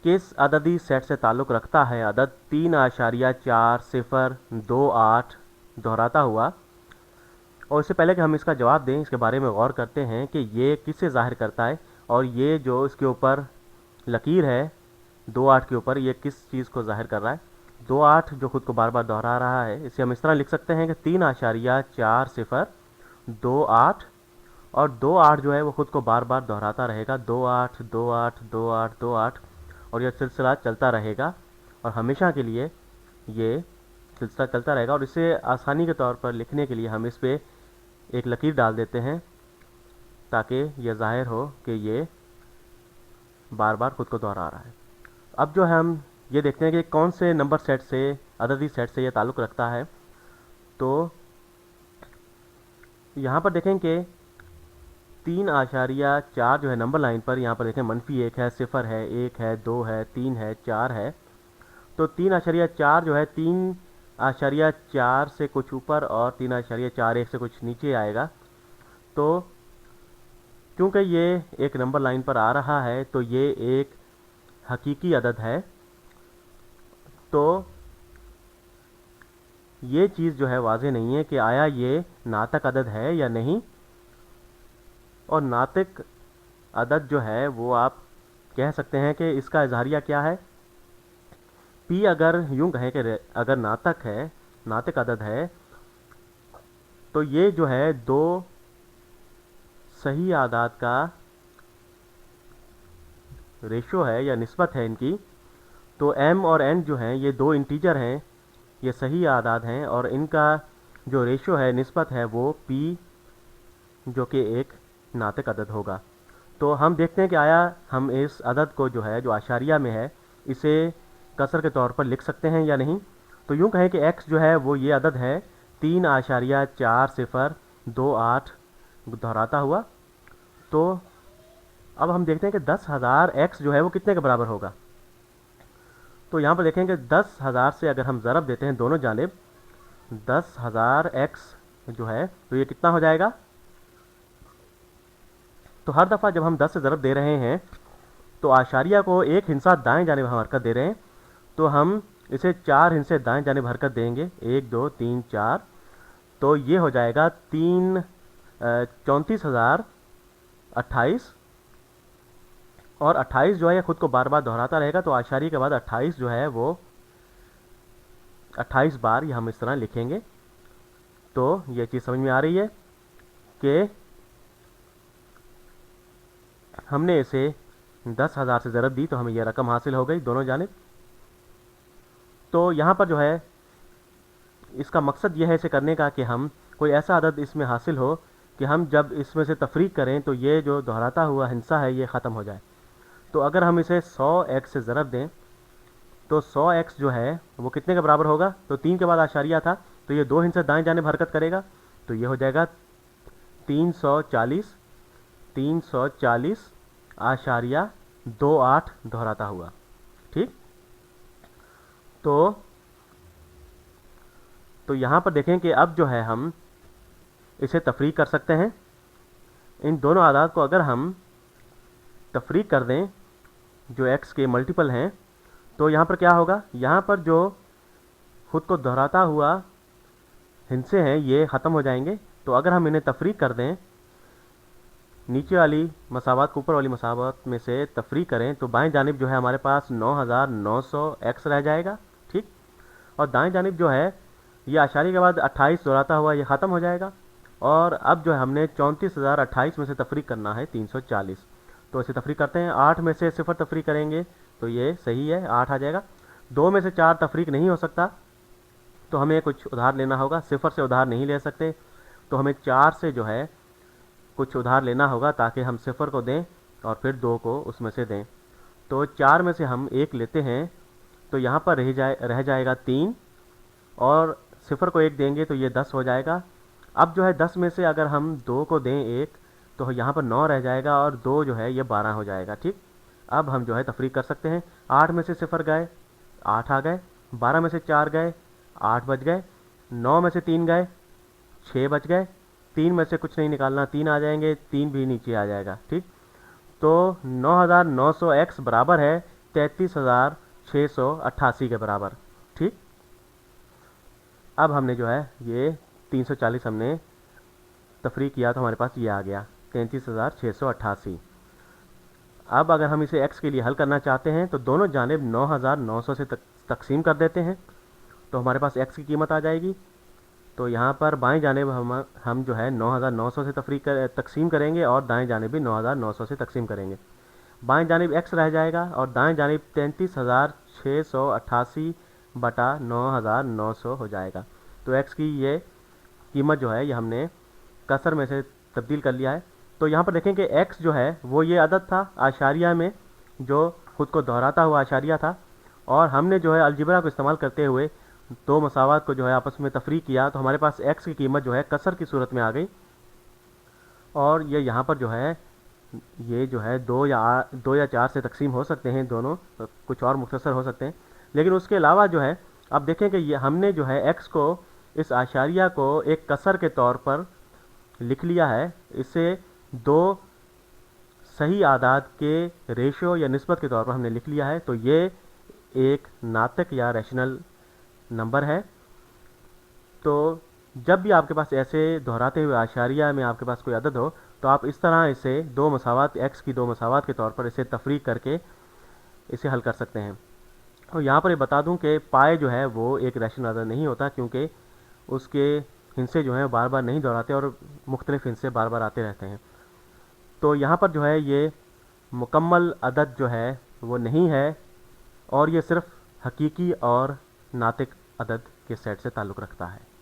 किस अददी सेट से ताल्लुक़ रखता है अदद 3.408 दोहराता हुआ। और इससे पहले कि हम इसका जवाब दें, इसके बारे में गौर करते हैं कि ये किससे ज़ाहिर करता है, और ये जो इसके ऊपर लकीर है 2 8 के ऊपर, ये किस चीज़ को ज़ाहिर कर रहा है। 2 8 जो खुद को बार बार दोहरा रहा है, इसे हम इस तरह लिख सकते हैं कि 3.4028, और 2 8 जो है वो खुद को बार बार दोहराता रहेगा, 2 8 2 8 2 8 2 8, और यह सिलसिला चलता रहेगा और हमेशा के लिए ये सिलसिला चलता रहेगा। और इसे आसानी के तौर पर लिखने के लिए हम इस पर एक लकीर डाल देते हैं ताकि यह ज़ाहिर हो कि ये बार बार खुद को दोहरा रहा है। अब जो है हम ये देखते हैं कि कौन से नंबर सेट से, अददी सेट से ये ताल्लुक़ रखता है। तो यहाँ पर देखें कि 3.4 जो है नंबर लाइन पर, यहाँ पर देखें -1 है, 0 है, 1 है, 2 है, 3 है, 4 है। तो 3.4 जो है 3.4 से कुछ ऊपर और 3.41 से कुछ नीचे आएगा। तो क्योंकि ये एक नंबर लाइन पर आ रहा है तो ये एक हकीकी अदद है। तो ये चीज़ जो है वाज़ेह नहीं है कि आया ये नातक अदद है या नहीं। और नातिक अदद जो है वो आप कह सकते हैं कि इसका इजहारिया क्या है। पी अगर यूं कहें कि अगर नातिक अदद है, तो ये जो है दो सही आदाद का रेशो है या निस्बत है इनकी। तो m और n जो हैं ये दो इंटीजर हैं, ये सही आदाद हैं, और इनका जो रेशो है, निस्बत है, वो p जो कि एक नातिक अदद होगा। तो हम देखते हैं कि आया हम इस अदद को जो है, जो आशारिया में है, इसे कसर के तौर पर लिख सकते हैं या नहीं। तो यूं कहें कि x जो है वो ये अदद है 3.4028 दोहराता हुआ। तो अब हम देखते हैं कि 10,000 x जो है वो कितने के बराबर होगा। तो यहाँ पर देखें कि 10,000 से अगर हम ज़रब देते हैं दोनों जानिब, 10,000 x जो है तो ये कितना हो जाएगा। तो हर दफ़ा जब हम 10 से ज़रब दे रहे हैं तो आशारिया को एक हिस्सा दाएं जानिब हम हरकत दे रहे हैं, तो हम इसे 4 हिस्से दाएं जानिब हरकत देंगे, 1 2 3 4। तो ये हो जाएगा 34,028, और 28 जो है खुद को बार बार दोहराता रहेगा। तो आशारी के बाद 28 जो है वो 28 बार ये हम इस तरह लिखेंगे। तो ये चीज़ समझ में आ रही है कि हमने इसे 10,000 से ज़रब दी तो हमें यह रकम हासिल हो गई दोनों जानिब। तो यहाँ पर जो है इसका मकसद यह है इसे करने का कि हम कोई ऐसा अदद इसमें हासिल हो कि हम जब इसमें से तफरीक करें तो ये जो दोहराता हुआ हिस्सा है ये ख़त्म हो जाए। तो अगर हम इसे 100x से ज़रब दें तो 100x जो है वो कितने के बराबर होगा। तो 3 के बाद आशारिया था, तो ये 2 हिस्से दाएं जानिब हरकत करेगा, तो ये हो जाएगा 340 आशारिया 28 दोहराता हुआ। ठीक। तो यहाँ पर देखें कि अब जो है हम इसे तफरीक कर सकते हैं। इन दोनों आदाद को अगर हम तफरीक कर दें जो x के मल्टीपल हैं, तो यहाँ पर क्या होगा, यहाँ पर जो खुद को दोहराता हुआ हिस्से हैं ये ख़त्म हो जाएंगे। तो अगर हम इन्हें तफरीक कर दें, नीचे वाली मसावत को ऊपर वाली मसावत में से तफरीक करें, तो बाएं जानिब जो है हमारे पास 9,900 x रह जाएगा। ठीक। और दाएं जानिब जो है ये आशारी के बाद 28 दोहराता हुआ ये ख़त्म हो जाएगा। और अब जो है हमने 34,028 में से तफरीक करना है 340। तो इसे तफरीक करते हैं, 8 में से 0 तफरीक करेंगे तो ये सही है, 8 आ जाएगा। 2 में से 4 तफरीक नहीं हो सकता, तो हमें कुछ उधार लेना होगा। 0 से उधार नहीं ले सकते, तो हमें 4 से जो है कुछ उधार लेना होगा ताकि हम 0 को दें और फिर 2 को उसमें से दें। तो 4 में से हम 1 लेते हैं, तो यहाँ पर रह जाएगा 3, और 0 को 1 देंगे तो ये 10 हो जाएगा। अब जो है 10 में से अगर हम 2 को दें 1, तो यहाँ पर 9 रह जाएगा, और 2 जो है ये 12 हो जाएगा। ठीक। अब हम जो है तफरीक कर सकते हैं। 8 में से 0 गए, 8 आ गए। 12 में से 4 गए, 8 बच गए। 9 में से 3 गए, 6 बच गए। 3 में से कुछ नहीं निकालना, 3 आ जाएंगे, 3 भी नीचे आ जाएगा। ठीक। तो 9,900 x बराबर है 33,688 के बराबर। ठीक, अब हमने जो है ये 340 हमने तफरीक किया तो हमारे पास ये आ गया 33,688। अब अगर हम इसे x के लिए हल करना चाहते हैं तो दोनों जानिब 9,900 से तकसीम कर देते हैं तो हमारे पास x की कीमत आ जाएगी। तो यहाँ पर बाएं जानिब हम जो है 9,900 से तकसीम करेंगे और दाएं जानिब भी 9,900 से तकसीम करेंगे। बाएं जानिब x रह जाएगा और दाएं जानिब 33,688 बटा 9,900 हो जाएगा। तो x की ये कीमत जो है ये हमने कसर में से तब्दील कर लिया है। तो यहाँ पर देखें कि x जो है वो ये अदद था आशारिया में जो खुद को दोहराता हुआ आशारिया था, और हमने जो है अलजिब्रा को इस्तेमाल करते हुए दो मसावात को जो है आपस में तफरीक किया तो हमारे पास x की कीमत जो है कसर की सूरत में आ गई। और ये यहाँ पर जो है ये जो है दो या चार से तकसीम हो सकते हैं, दोनों कुछ और मुख्तसर हो सकते हैं। लेकिन उसके अलावा जो है अब देखें कि ये हमने जो है x को इस आशारिया को एक कसर के तौर पर लिख लिया है। इसे दो सही आदाद के रेशो या निस्बत के तौर पर हमने लिख लिया है। तो ये एक नातिक या रैशनल नंबर है। तो जब भी आपके पास ऐसे दोहराते हुए आशारिया में आपके पास कोई अदद हो तो आप इस तरह इसे दो मसावात x की दो मसावात के तौर पर इसे तफरीक करके इसे हल कर सकते हैं। और यहाँ पर ये बता दूं कि पाए जो है वो एक रैशनल अदद नहीं होता, क्योंकि उसके हिस्से जो हैं बार बार नहीं दोहराते और मुख्तलिफ हिस्से बार बार आते रहते हैं। तो यहाँ पर जो है ये मुकम्मल अदद जो है वो नहीं है, और ये सिर्फ हकीकी और नातिक अदद के सेट से ताल्लुक़ रखता है।